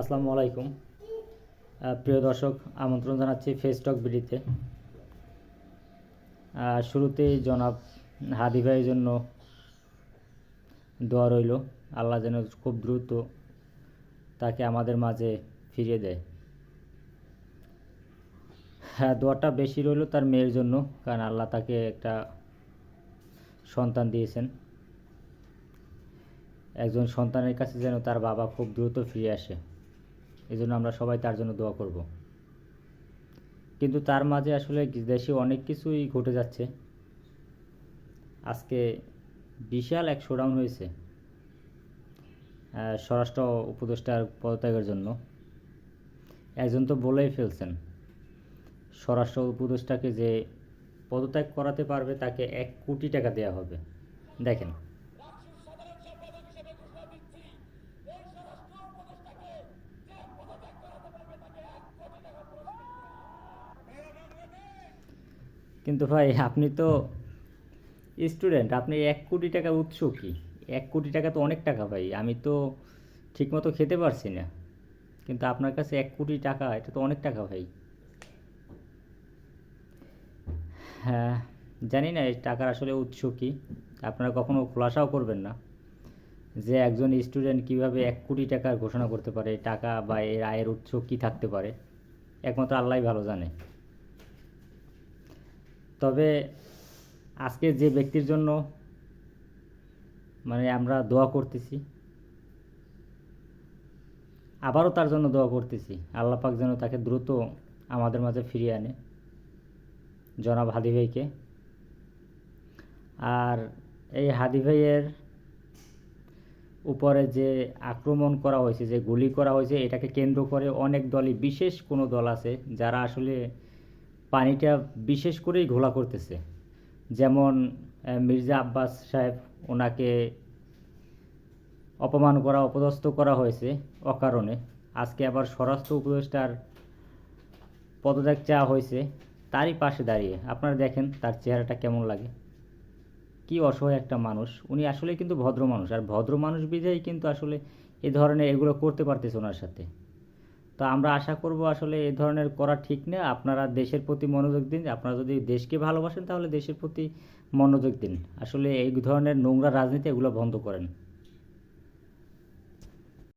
আসসালামু আলাইকুম। প্রিয় দর্শক, আমন্ত্রণ জানাচ্ছি ফেস টক বিডিতে। শুরুতেই জনাব হাদি ভাইয়ের জন্য দোয়া রইল, আল্লাহ যেন খুব দ্রুত তাকে আমাদের মাঝে ফিরিয়ে দেয়। দোয়াটা বেশি রইল তার মেয়ের জন্য, কারণ আল্লাহ তাকে একটা সন্তান দিয়েছেন। একজন সন্তানের কাছে যেন তার বাবা খুব দ্রুত ফিরে আসে, এই জন্য আমরা সবাই তার জন্য দোয়া করব। কিন্তু তার মাঝে আসলে দেশে অনেক কিছুই ঘটে যাচ্ছে। আজকে বিশাল এক শোডাউন হয়েছে স্বরাষ্ট্র উপদেষ্টার পদত্যাগের জন্য। একজন তো বলেই ফেলছেন, স্বরাষ্ট্র উপদেষ্টাকে যে পদত্যাগ করাতে পারবে তাকে 1 কোটি টাকা দেওয়া হবে। দেখেন, কিন্তু ভাই আপনি তো স্টুডেন্ট, আপনি 1 কোটি টাকা উৎস কি? 1 কোটি টাকা তো অনেক টাকা ভাই। আমি তো ঠিকমতো খেতে পারছি না, কিন্তু আপনার কাছে 1 কোটি টাকা, এটা তো অনেক টাকা ভাই। হ্যাঁ, জানি না এই টাকার আসলে উৎস কী। আপনারা কখনো খোলাসাও করবেন না যে একজন স্টুডেন্ট কিভাবে 1 কোটি টাকার ঘোষণা করতে পারে। টাকা বা এর আয়ের উৎস কী থাকতে পারে, একমাত্র আল্লাহই ভালো জানে। তবে আজকে যে ব্যক্তির জন্য আমরা দোয়া করতেছি, আবারও তার জন্য দোয়া করতেছি, আল্লাহ পাক যেন তাকে দ্রুত আমাদের মাঝে ফিরিয়ে আনে, জনাব হাদি ভাইকে। আর এই হাদি ভাইয়ের উপরে যে আক্রমণ করা হয়েছে, যে গুলি করা হয়েছে, এটাকে কেন্দ্র করে অনেক দলই, বিশেষ কোনো দল আছে যারা আসলে পানিটা বিশেষ করেই ঘোলা করতেছে। যেমন মির্জা আব্বাস সাহেব, ওনাকে অপমান করা, অপদস্থ করা হয়েছে অকারণে। আজকে আবার স্বরাষ্ট্র উপদেষ্টার পদত্যাগ চাওয়া হয়েছে তারই পাশে দাঁড়িয়ে। আপনারা দেখেন তার চেহারাটা কেমন লাগে, কি অসহায় একটা মানুষ। উনি আসলে কিন্তু ভদ্র মানুষ, আর ভদ্র মানুষ বিধেই কিন্তু আসলে এ ধরনের এগুলো করতে পারতেছে ওনার সাথে। তো আমরা আশা করব আসলে এ ধরনের করা ঠিক না। আপনারা দেশের প্রতি মনোযোগ দিন। আপনারা যদি দেশকে ভালোবাসেন তাহলে দেশের প্রতি মনোযোগ দিন। আসলে এই ধরনের নোংরা রাজনীতি এগুলো বন্ধ করেন।